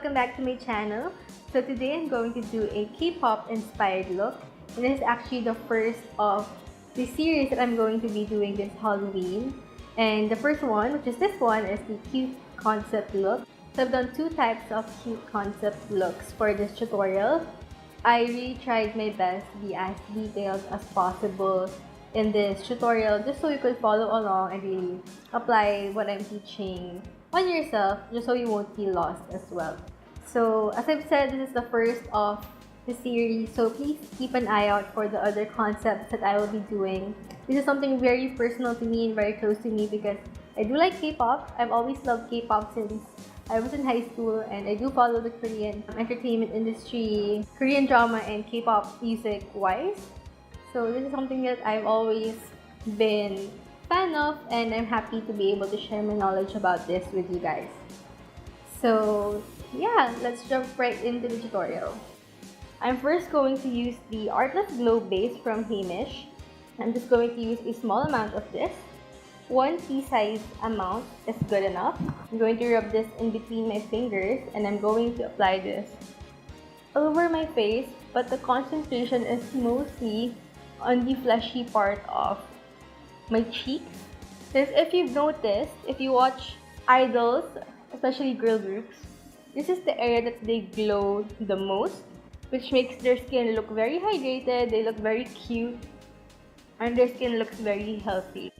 welcome back to my channel. So today I'm going to do a K-pop inspired look. And this is actually the first of the series that I'm going to be doing this Halloween. And the first one, which is this one, is the cute concept look. So I've done two types of cute concept looks for this tutorial. I really tried my best to be as detailed as possible in this tutorial just so you could follow along and really apply what I'm teaching on yourself just so you won't feel lost as well. So as I've said, this is the first of the series, so please keep an eye out for the other concepts that I will be doing. This is something very personal to me and very close to me because I do like K-pop. I've always loved K-pop since I was in high school, and I do follow the Korean entertainment industry, Korean drama and K-pop music wise. So this is something that I've always been a fan of, and I'm happy to be able to share my knowledge about this with you guys. So yeah, let's jump right into the tutorial. I'm first going to use the Artless Glow Base from Heimish. I'm just going to use a small amount of this. 1 pea-sized amount is good enough. I'm going to rub this in between my fingers and I'm going to apply this all over my face, but the concentration is mostly on the fleshy part of my cheeks. Because if you've noticed, if you watch idols, especially girl groups, this is the area that they glow the most, which makes their skin look very hydrated, they look very cute, and their skin looks very healthy.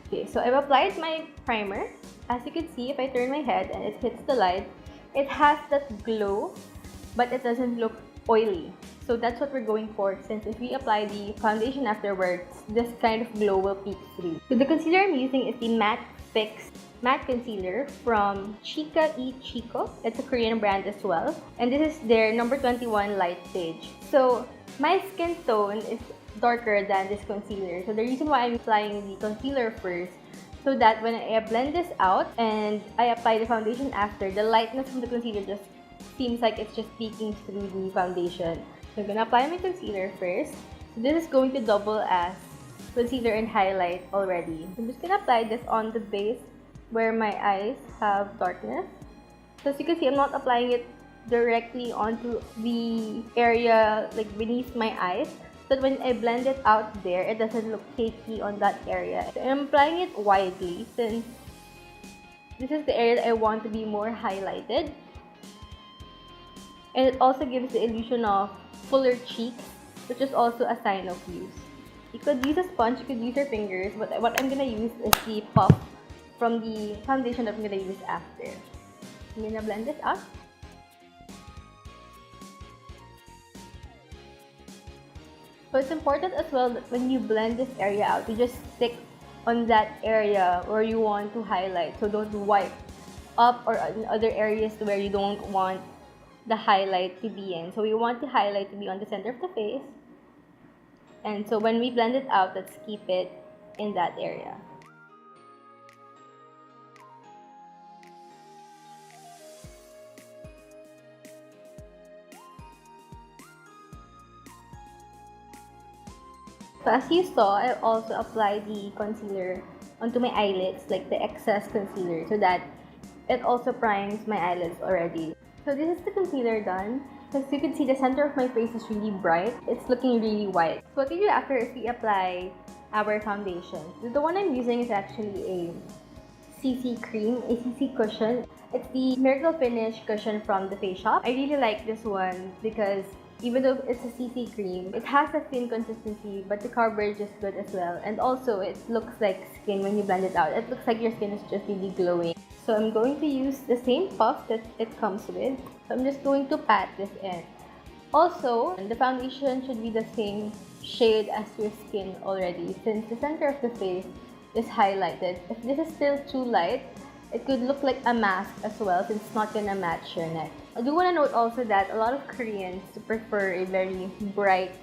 Okay, so I've applied my primer. As you can see, if I turn my head and it hits the light, it has that glow, but it doesn't look oily. So that's what we're going for, since if we apply the foundation afterwards, this kind of glow will peek through. So the concealer I'm using is the Matfix matte concealer from Chica Chico. It's a Korean brand as well. And this is their number 21 light stage. So my skin tone is darker than this concealer. So the reason why I'm applying the concealer first, so that when I blend this out and I apply the foundation after, the lightness from the concealer just seems like it's just peeking through the foundation. So I'm gonna apply my concealer first. So this is going to double as concealer and highlight already. I'm just gonna apply this on the base where my eyes have darkness. So as you can see, I'm not applying it directly onto the area like beneath my eyes, so that when I blend it out there, it doesn't look cakey on that area. So I'm applying it widely since this is the area that I want to be more highlighted. And it also gives the illusion of fuller cheeks, which is also a sign of youth. You could use a sponge, you could use your fingers, but what I'm gonna use is the puff from the foundation that I'm gonna use after. I'm gonna blend this out. So it's important as well that when you blend this area out, you just stick on that area where you want to highlight. So don't wipe up or in other areas where you don't want the highlight to be in. So we want the highlight to be on the center of the face. And so when we blend it out, let's keep it in that area. So as you saw, I also applied the concealer onto my eyelids, like the excess concealer, so that it also primes my eyelids already. So this is the concealer done. As you can see, the center of my face is really bright. It's looking really white. So what we do after is we apply our foundation. So the one I'm using is actually a CC cream, a CC cushion. It's the Miracle Finish cushion from TheFaceShop. I really like this one because even though it's a CC cream, it has a thin consistency, but the coverage is good as well. And also, it looks like skin when you blend it out. It looks like your skin is just really glowing. So I'm going to use the same puff that it comes with. So I'm just going to pat this in. Also, the foundation should be the same shade as your skin already, since the center of the face is highlighted. If this is still too light, it could look like a mask as well, since it's not gonna match your neck. I do want to note also that a lot of Koreans prefer a very bright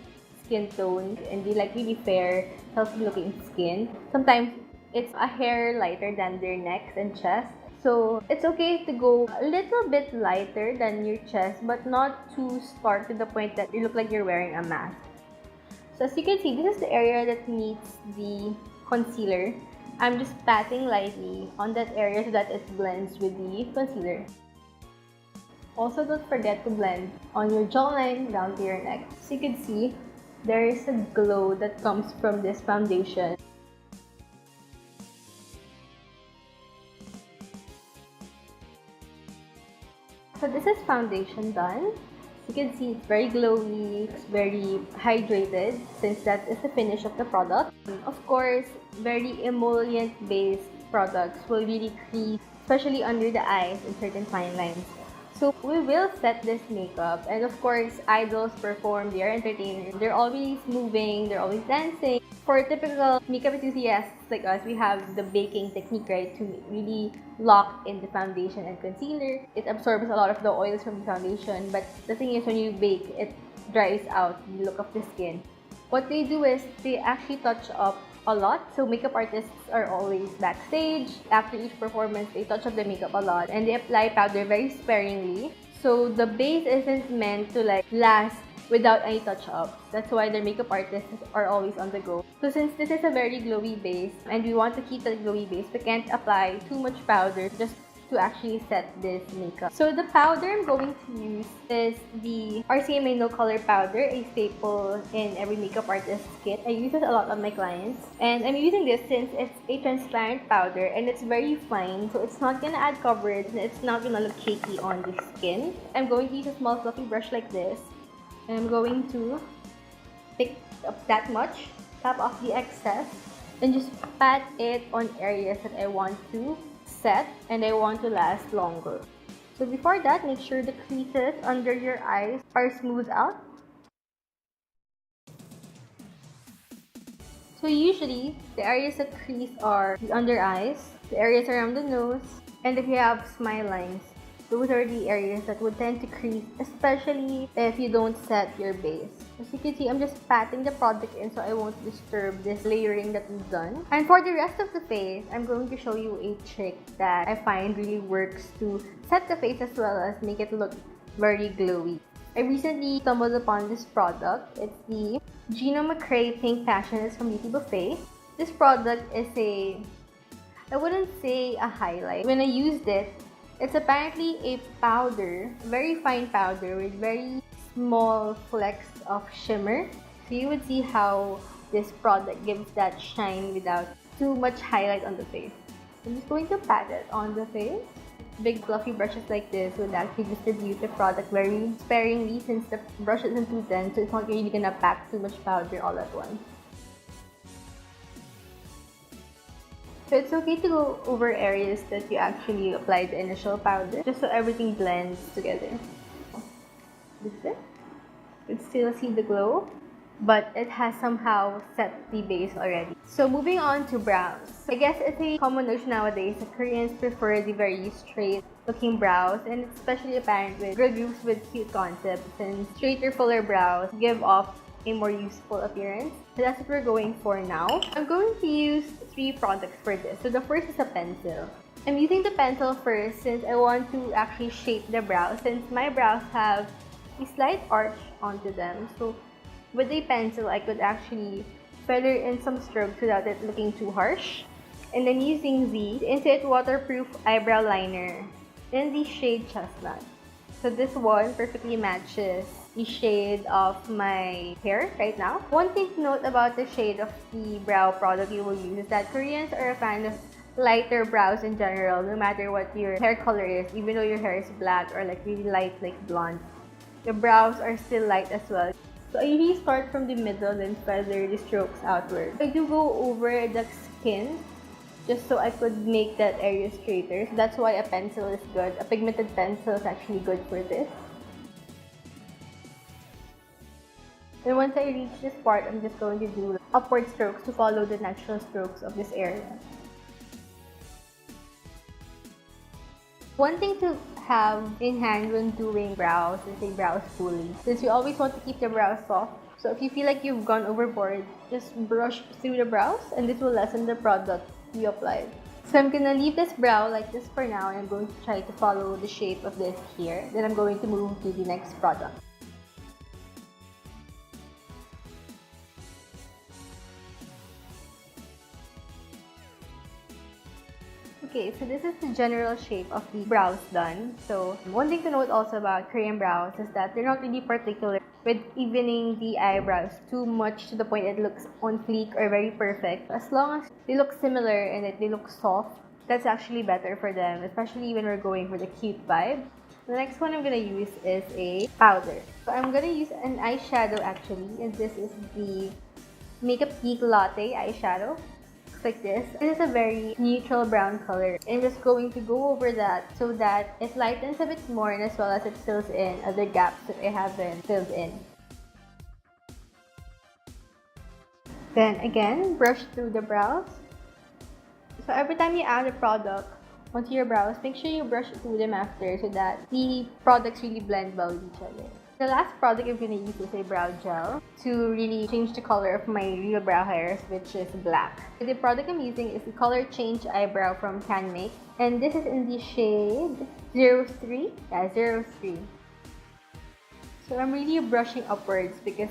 skin tone and they like really fair, healthy looking skin. Sometimes it's a hair lighter than their necks and chest. So it's okay to go a little bit lighter than your chest, but not too stark to the point that you look like you're wearing a mask. So as you can see, this is the area that meets the concealer. I'm just patting lightly on that area so that it blends with the concealer. Also, don't forget to blend on your jawline down to your neck. So you can see, there is a glow that comes from this foundation. So this is foundation done. You can see it's very glowy, it's very hydrated since that is the finish of the product. Of course, very emollient-based products will really crease, especially under the eyes and certain fine lines. So we will set this makeup, and of course, idols perform, they are entertainers. They're always moving, they're always dancing. For typical makeup enthusiasts like us, we have the baking technique, right, to really lock in the foundation and concealer. It absorbs a lot of the oils from the foundation, but the thing is when you bake, it dries out the look of the skin. What they do is they actually touch up a lot. So makeup artists are always backstage. After each performance, they touch up the makeup a lot and they apply powder very sparingly. So the base isn't meant to like last without any touch-ups. That's why their makeup artists are always on the go. So since this is a very glowy base and we want to keep that glowy base, we can't apply too much powder just to actually set this makeup. So the powder I'm going to use is the RCMA No Color Powder, a staple in every makeup artist's kit. I use it a lot on my clients. And I'm using this since it's a transparent powder and it's very fine. So it's not gonna add coverage and it's not gonna look cakey on the skin. I'm going to use a small fluffy brush like this. And I'm going to pick up that much, tap off the excess, and just pat it on areas that I want to set and I want to last longer. So before that, make sure the creases under your eyes are smoothed out. So usually, the areas that crease are the under eyes, the areas around the nose, and if you have smile lines. Those are the areas that would tend to crease, especially if you don't set your base. As you can see, I'm just patting the product in so I won't disturb this layering that we've done. And for the rest of the face, I'm going to show you a trick that I find really works to set the face as well as make it look very glowy. I recently stumbled upon this product. It's the Gino McCray Pink Passionate from Beauty Buffet. This product is I wouldn't say a highlight. When I used it, it's apparently a powder, very fine powder with very small flecks of shimmer. So you would see how this product gives that shine without too much highlight on the face. I'm just going to pat it on the face. Big fluffy brushes like this would actually distribute the product very sparingly since the brush isn't too dense, so it's not really gonna pack too much powder all at once. So it's okay to go over areas that you actually applied the initial powder, just so everything blends together. This is it. You can still see the glow, but it has somehow set the base already. So moving on to brows. I guess it's a common notion nowadays that Koreans prefer the very straight looking brows, and it's especially apparent with girl groups with cute concepts, and straighter, fuller brows give off a more useful appearance. So that's what we're going for now. I'm going to use 3 products for this. So the first is a pencil. I'm using the pencil first since I want to actually shape the brows, since my brows have a slight arch onto them. So with a pencil, I could actually feather in some strokes without it looking too harsh. And then using the Insert Waterproof Eyebrow Liner in the shade Chestnut. So this one perfectly matches the shade of my hair right now. One thing to note about the shade of the brow product you will use is that Koreans are a fan of lighter brows in general, no matter what your hair color is, even though your hair is black or like really light like blonde. The brows are still light as well. So I usually start from the middle and feather the strokes outward. I do go over the skin just so I could make that area straighter. So that's why a pencil is good. A pigmented pencil is actually good for this. And once I reach this part, I'm just going to do upward strokes to follow the natural strokes of this area. One thing to have in hand when doing brows is a brow spoolie. Since you always want to keep the brows soft, so if you feel like you've gone overboard, just brush through the brows and this will lessen the product you applied. So I'm gonna leave this brow like this for now, and I'm going to try to follow the shape of this here. Then I'm going to move to the next product. Okay, so this is the general shape of the brows done. So one thing to note also about Korean brows is that they're not really particular with evening the eyebrows too much to the point it looks on fleek or very perfect. As long as they look similar and that they look soft, that's actually better for them, especially when we're going for the cute vibe. The next one I'm gonna use is a powder. So I'm gonna use an eyeshadow actually, and this is the Makeup Geek Latte eyeshadow. Looks like this. This is a very neutral brown color. I'm just going to go over that so that it lightens a bit more and as well as it fills in other gaps that I haven't filled in. Then again, brush through the brows. So every time you add a product onto your brows, make sure you brush through them after so that the products really blend well with each other. The last product I'm going to use is a brow gel to really change the color of my real brow hairs, which is black. The product I'm using is the Color Change Eyebrow from Canmake, and this is in the shade 03. Yeah, 03. So I'm really brushing upwards because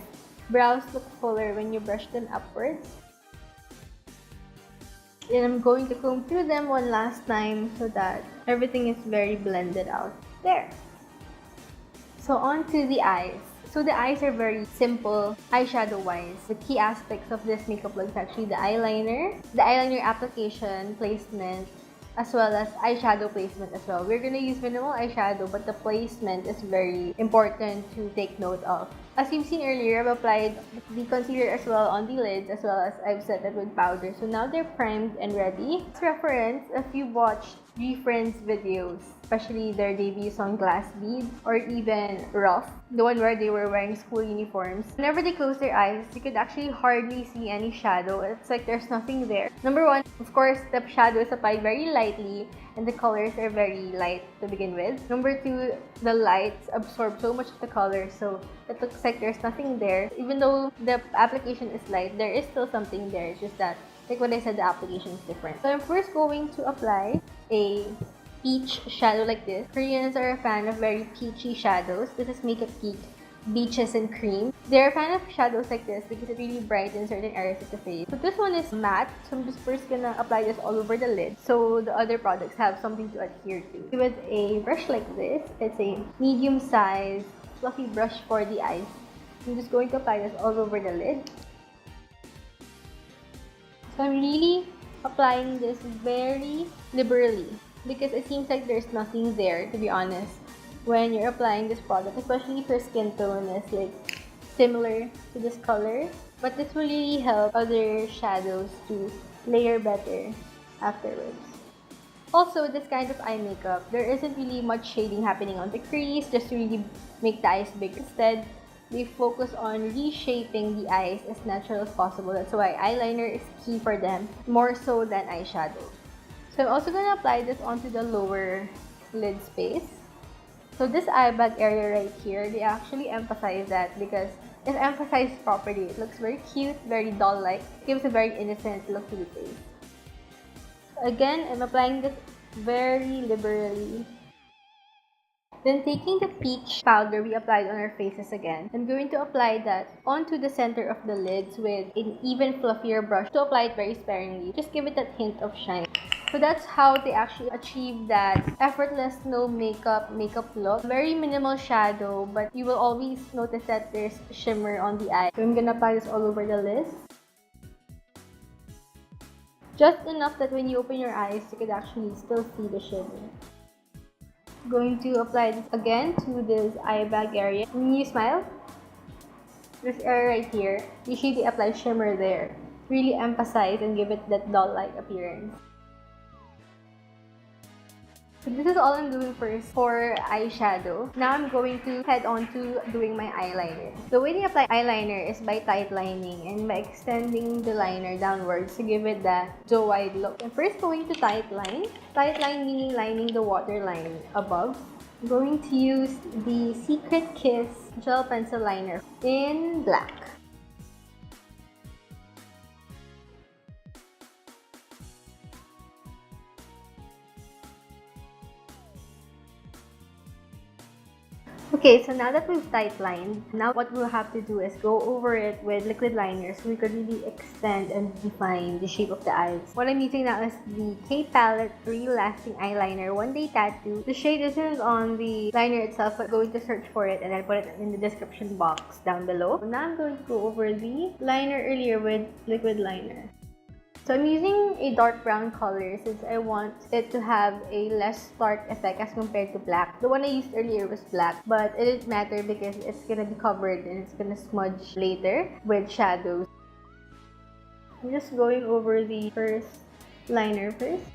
brows look fuller when you brush them upwards. And I'm going to comb through them one last time so that everything is very blended out. There! So on to the eyes. So the eyes are very simple eyeshadow-wise. The key aspects of this makeup look is actually the eyeliner application, placement, as well as eyeshadow placement as well. We're going to use minimal eyeshadow, but the placement is very important to take note of. As you've seen earlier, I've applied the concealer as well on the lids, as well as I've set it with powder. So now they're primed and ready. As reference, if you watched Friends videos, especially their debut song Glass Bead or even Rough, the one where they were wearing school uniforms, whenever they close their eyes, you could actually hardly see any shadow. It's like there's nothing there. Number one, of course, the shadow is applied very lightly and the colors are very light to begin with. Number two, the lights absorb so much of the color, so it looks like there's nothing there. Even though the application is light, there is still something there. It's just that, like what I said, the application is different. So I'm first going to apply a peach shadow like this. Koreans are a fan of very peachy shadows. This is Makeup Geek Beaches and Cream. They're a fan of shadows like this because it really brightens certain areas of the face. So this one is matte, so I'm just first gonna apply this all over the lid so the other products have something to adhere to. With a brush like this, it's a medium-sized fluffy brush for the eyes. I'm just going to apply this all over the lid. So I'm really applying this very liberally because it seems like there's nothing there, to be honest, when you're applying this product, especially if your skin tone is like similar to this color. But this will really help other shadows to layer better afterwards. Also, with this kind of eye makeup, there isn't really much shading happening on the crease just to really make the eyes big. Instead, they focus on reshaping the eyes as natural as possible. That's why eyeliner is key for them, more so than eyeshadow. So I'm also going to apply this onto the lower lid space. So this eye bag area right here, they actually emphasize that because if emphasized properly, it looks very cute, very doll-like. It gives a very innocent look to the face. Again, I'm applying this very liberally. Then taking the peach powder we applied on our faces again, I'm going to apply that onto the center of the lids with an even fluffier brush to apply it very sparingly. Just give it that hint of shine. So that's how they actually achieve that effortless no makeup look. Very minimal shadow, but you will always notice that there's shimmer on the eye. So I'm gonna apply this all over the lid. Just enough that when you open your eyes, you could actually still see the shimmer. Going to apply this again to this eye bag area. When you smile, this area right here, usually they apply shimmer there. Really emphasize and give it that doll-like appearance. So this is all I'm doing first for eyeshadow. Now I'm going to head on to doing my eyeliner. The way they apply eyeliner is by tight lining and by extending the liner downwards to give it that doe-eyed look. I'm first going to tight line. Tight line meaning lining the waterline above. I'm going to use the Secret Kiss gel pencil liner in black. Okay, so now that we've tight lined, now what we'll have to do is go over it with liquid liner so we could really extend and define the shape of the eyes. What I'm using now is the K Palette Real Lasting Eyeliner One Day Tattoo. The shade isn't on the liner itself, but going to search for it and I'll put it in the description box down below. Now I'm going to go over the liner earlier with liquid liner. So I'm using a dark brown color since I want it to have a less stark effect as compared to black. The one I used earlier was black, but it didn't matter because it's gonna be covered and it's gonna smudge later with shadows. I'm just going over the first liner first.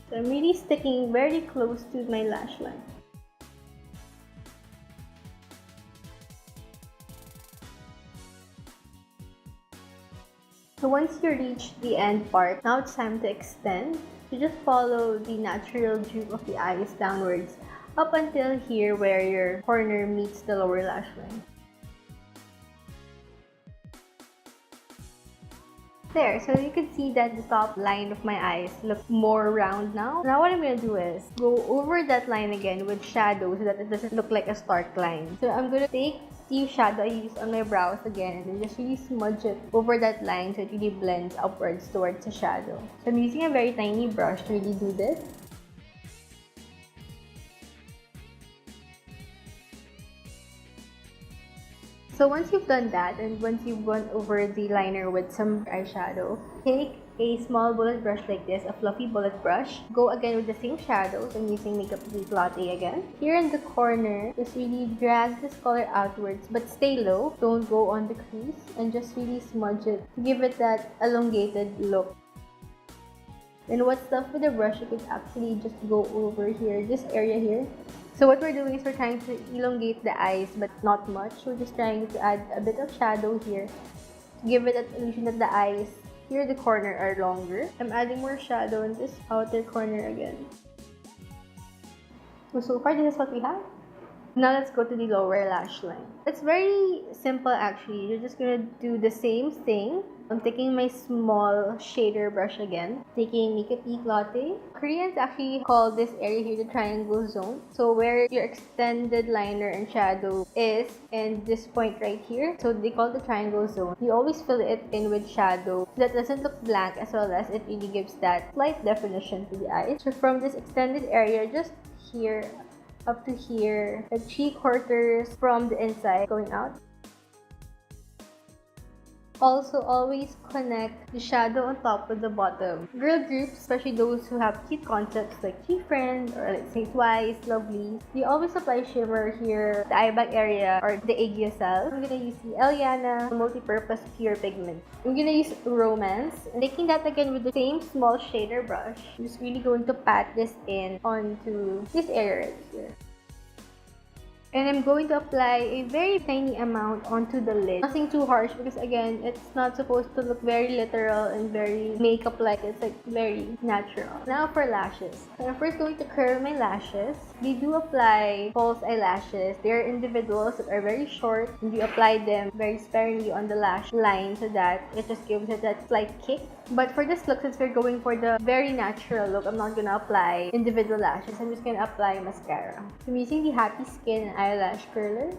So I'm really sticking very close to my lash line. So once you reach the end part, now it's time to extend. You just follow the natural droop of the eyes downwards up until here where your corner meets the lower lash line. There, so you can see that the top line of my eyes look more round now. Now what I'm going to do is go over that line again with shadow so that it doesn't look like a stark line. So I'm going to take the shadow I used on my brows again and then just really smudge it over that line so it really blends upwards towards the shadow. So I'm using a very tiny brush to really do this. So once you've done that and once you've gone over the liner with some eyeshadow, take a small bullet brush like this, a fluffy bullet brush. Go again with the same shadows. I'm using Makeup Latte again. Here in the corner, just really drag this color outwards but stay low. Don't go on the crease and just really smudge it to give it that elongated look. And what's left with the brush, you could actually just go over here, this area here. So what we're doing is we're trying to elongate the eyes but not much. We're just trying to add a bit of shadow here to give it that illusion that the eyes here in the corner are longer. I'm adding more shadow in this outer corner again. So far this is what we have. Now let's go to the lower lash line. It's very simple actually. You're just gonna do the same thing. I'm taking my small shader brush again. Taking Makeup Latte. Koreans actually call this area here the triangle zone. So where your extended liner and shadow is and this point right here. So they call the triangle zone. You always fill it in with shadow. That doesn't look blank as well as it really gives that slight definition to the eyes. So from this extended area, just here up to here, the cheek quarters from the inside going out. Also, always connect the shadow on top with the bottom. Girl groups, especially those who have cute concepts like Cute Friend or let's say Twice, Lovely, you always apply shimmer here, the eye bag area or the egg yourself. I'm gonna use the Ellana multi-purpose pure pigment. I'm gonna use Romance. And taking that again with the same small shader brush, I'm just really going to pat this in onto this area right here. And I'm going to apply a very tiny amount onto the lid. Nothing too harsh because again, it's not supposed to look very literal and very makeup-like. It's like very natural. Now for lashes. So I'm first going to curl my lashes. We do apply false eyelashes. They're individuals that are very short and you apply them very sparingly on the lash line so that it just gives it that slight kick. But for this look, since we're going for the very natural look, I'm not gonna apply individual lashes. I'm just gonna apply mascara. So I'm using the Happy Skin eyelash curler.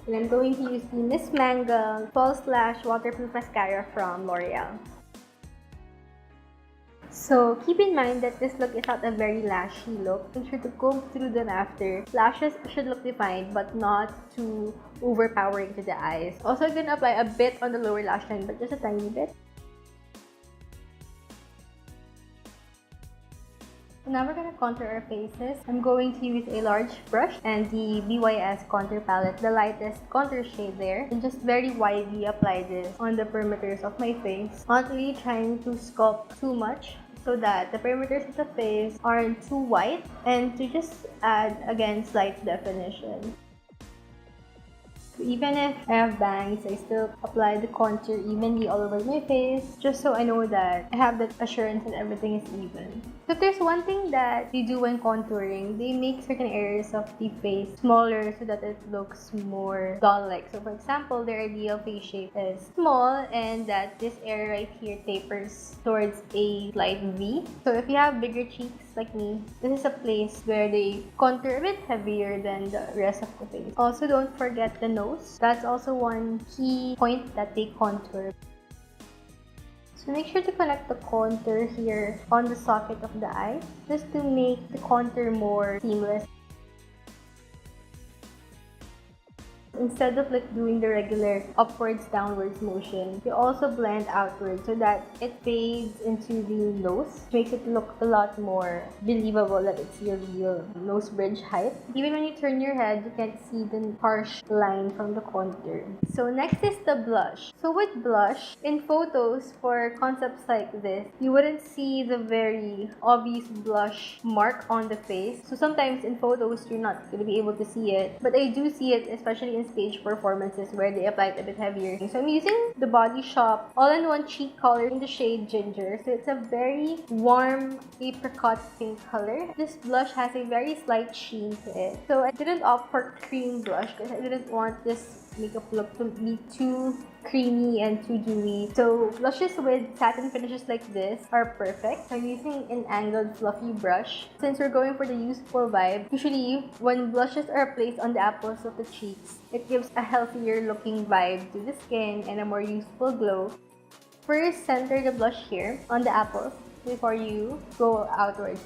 And I'm going to use the Miss Manga False Lash Waterproof Mascara from Loreal. So keep in mind that this look is not a very lashy look. Make sure to comb through them after. Lashes should look defined but not too overpowering to the eyes. Also, I'm gonna apply a bit on the lower lash line but just a tiny bit. So now we're gonna contour our faces. I'm going to use a large brush and the BYS contour palette, the lightest contour shade there. And just very widely apply this on the perimeters of my face. Not really trying to sculpt too much so that the perimeters of the face aren't too white and to just add, again, slight definition. Even if I have bangs, I still apply the contour evenly all over my face just so I know that I have that assurance that everything is even. So if there's one thing that they do when contouring, they make certain areas of the face smaller so that it looks more doll-like. So for example, their ideal face shape is small and that this area right here tapers towards a slight V. So if you have bigger cheeks like me, this is a place where they contour a bit heavier than the rest of the face. Also, don't forget the nose. That's also one key point that they contour. So make sure to connect the contour here on the socket of the eye just to make the contour more seamless. Instead of like doing the regular upwards downwards motion, you also blend outwards so that it fades into the nose. Makes it look a lot more believable that it's your real nose bridge height. Even when you turn your head, you can't see the harsh line from the contour. So next is the blush. So with blush, in photos for concepts like this, you wouldn't see the very obvious blush mark on the face. So sometimes in photos, you're not going to be able to see it. But I do see it, especially in stage performances where they apply it a bit heavier. So I'm using TheBodyShop all-in-one cheek color in the shade Ginger. So it's a very warm apricot pink color. This blush has a very slight sheen to it. So I didn't opt for cream blush because I didn't want this makeup look to be too creamy and too dewy. So blushes with satin finishes like this are perfect. I'm using an angled fluffy brush. Since we're going for the youthful vibe, usually when blushes are placed on the apples of the cheeks, it gives a healthier looking vibe to the skin and a more youthful glow. First, center the blush here on the apples before you go outwards.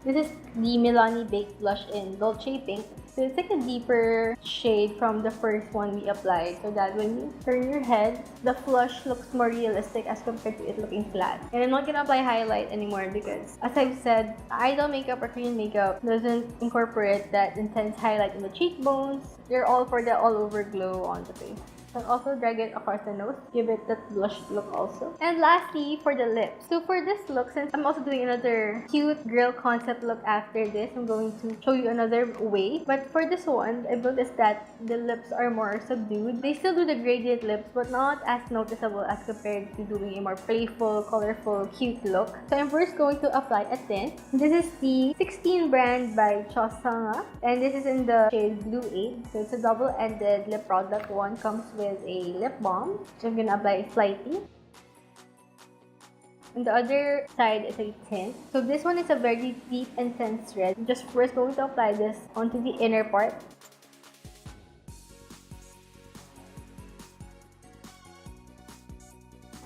This is the Milani Baked Blush in Dolce Pink. So it's like a deeper shade from the first one we applied so that when you turn your head, the flush looks more realistic as compared to it looking flat. And I'm not gonna apply highlight anymore because, as I've said, idol makeup or Korean makeup doesn't incorporate that intense highlight in the cheekbones. They're all for the all-over glow on the face. And also drag it across the nose, give it that blush look also. And lastly, for the lips. So for this look, since I'm also doing another cute girl concept look after this, I'm going to show you another way. But for this one, I've noticed that the lips are more subdued. They still do the gradient lips, but not as noticeable as compared to doing a more playful, colorful, cute look. So I'm first going to apply a tint. This is the 16 brand by Sungah, and this is in the shade Blue 8. So it's a double-ended lip product. One comes with a lip balm, which I'm gonna apply slightly. On the other side is a tint. So this one is a very deep, intense red. I'm just first going to apply this onto the inner part.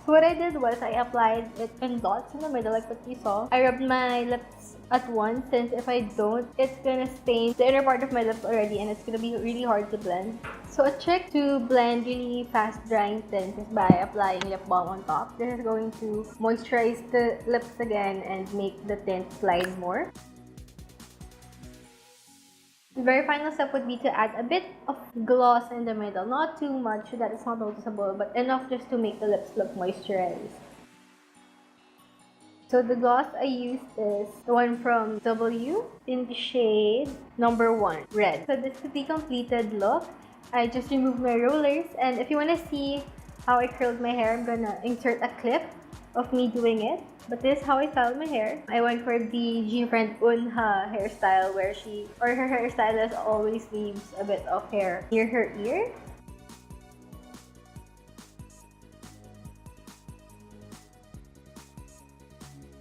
So what I did was I applied it in dots in the middle like what you saw. I rubbed my lips at once since if I don't, it's gonna stain the inner part of my lips already and it's gonna be really hard to blend. So a trick to blend really fast drying tints is by applying lip balm on top. This is going to moisturize the lips again and make the tint slide more. The very final step would be to add a bit of gloss in the middle. Not too much so that it's not noticeable, but enough just to make the lips look moisturized. So the gloss I used is the one from W in the shade number 1, red. So this is the completed look. I just removed my rollers, and if you want to see how I curled my hair, I'm gonna insert a clip of me doing it. But this is how I styled my hair. I went for the Gino friend Unha hairstyle where her hairstylist always leaves a bit of hair near her ear.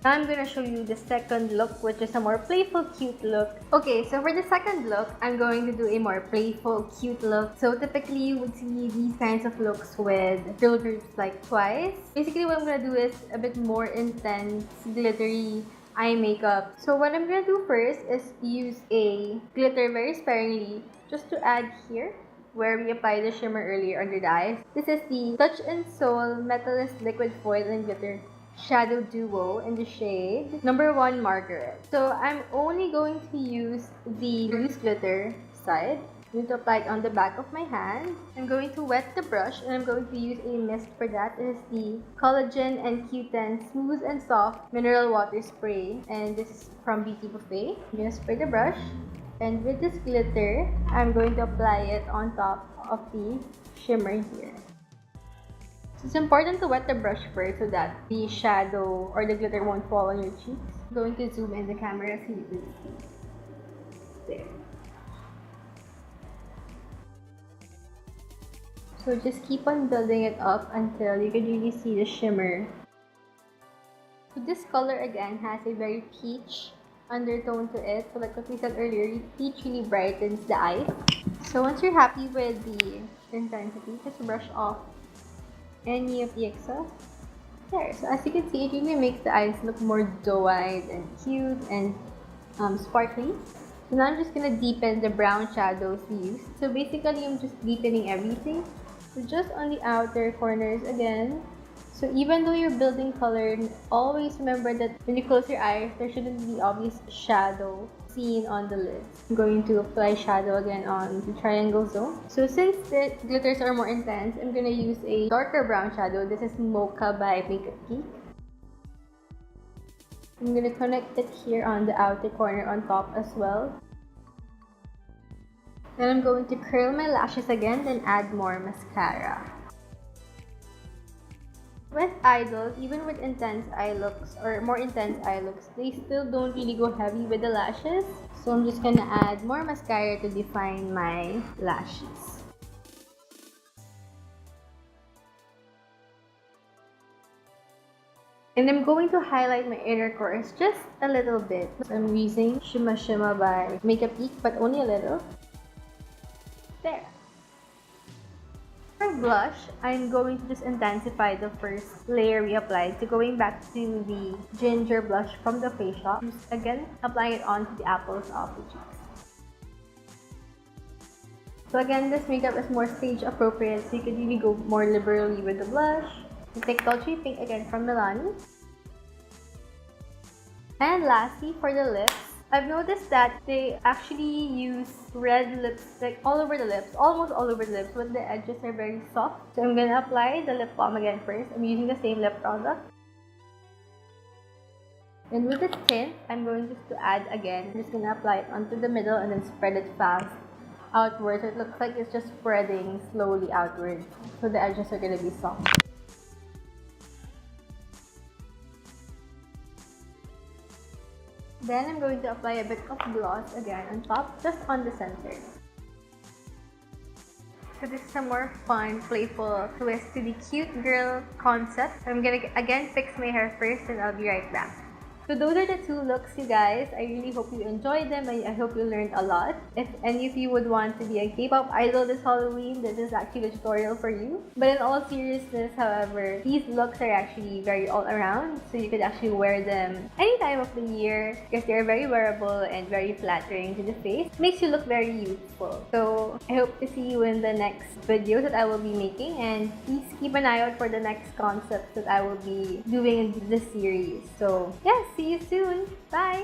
Now I'm gonna show you the second look, which is a more playful, cute look. Okay, so for the second look, I'm going to do a more playful, cute look. So typically, you would see these kinds of looks with girl groups like Twice. Basically, what I'm gonna do is a bit more intense, glittery eye makeup. So what I'm gonna do first is use a glitter very sparingly, just to add here where we applied the shimmer earlier under the eyes. This is the Touch and Soul Metalist Liquid Foil and Glitter Shadow Duo in the shade number 1 Margaret. So I'm only going to use the loose glitter side. I'm going to apply it on the back of my hand. I'm going to wet the brush and I'm going to use a mist for that. It is the Collagen and Q10 Smooth and Soft Mineral Water Spray, and this is from Beauty Buffet. I'm going to spray the brush, and with this glitter, I'm going to apply it on top of the shimmer here. It's important to wet the brush first so that the shadow or the glitter won't fall on your cheeks. I'm going to zoom in the camera so you can see. There. So just keep on building it up until you can really see the shimmer. So this color again has a very peach undertone to it. So like what we said earlier, peach really brightens the eyes. So once you're happy with the intensity, just brush off any of the excess. There. So as you can see, it really makes the eyes look more doe-eyed and cute and sparkly. So now I'm just gonna deepen the brown shadows we used. So basically, I'm just deepening everything. So just on the outer corners again. So even though you're building color, always remember that when you close your eyes, there shouldn't be obvious shadow seen on the lids. I'm going to apply shadow again on the triangle zone. So since the glitters are more intense, I'm going to use a darker brown shadow. This is Mocha by Geek. I'm going to connect it here on the outer corner on top as well. Then I'm going to curl my lashes again, then add more mascara. With idols, even with intense eye looks or more intense eye looks, they still don't really go heavy with the lashes. So I'm just gonna add more mascara to define my lashes. And I'm going to highlight my inner corners just a little bit. So I'm using Shimma by Geek, but only a little. There. For blush, I'm going to just intensify the first layer we applied. So going back to the ginger blush from TheFaceShop, just again applying it onto the apples of the cheeks. So again, this makeup is more stage appropriate, so you can really go more liberally with the blush. You take Dolce Pink again from Milani. And lastly, for the lips, I've noticed that they actually use red lipstick all over the lips, almost all over the lips, but the edges are very soft. So I'm gonna apply the lip balm again first. I'm using the same lip product. And with the tint, I'm going just to add again. I'm just gonna apply it onto the middle and then spread it fast outwards. So it looks like it's just spreading slowly outwards. So the edges are gonna be soft. Then I'm going to apply a bit of gloss again on top, just on the center. So this is a more fun, playful twist to the cute girl concept. I'm gonna again fix my hair first and I'll be right back. So those are the two looks, you guys. I really hope you enjoyed them. I hope you learned a lot. If any of you would want to be a K-pop idol this Halloween, this is actually the tutorial for you. But in all seriousness, however, these looks are actually very all-around. So you could actually wear them any time of the year because they're very wearable and very flattering to the face. Makes you look very youthful. So I hope to see you in the next videos that I will be making. And please keep an eye out for the next concepts that I will be doing in this series. So yes. See you soon. Bye.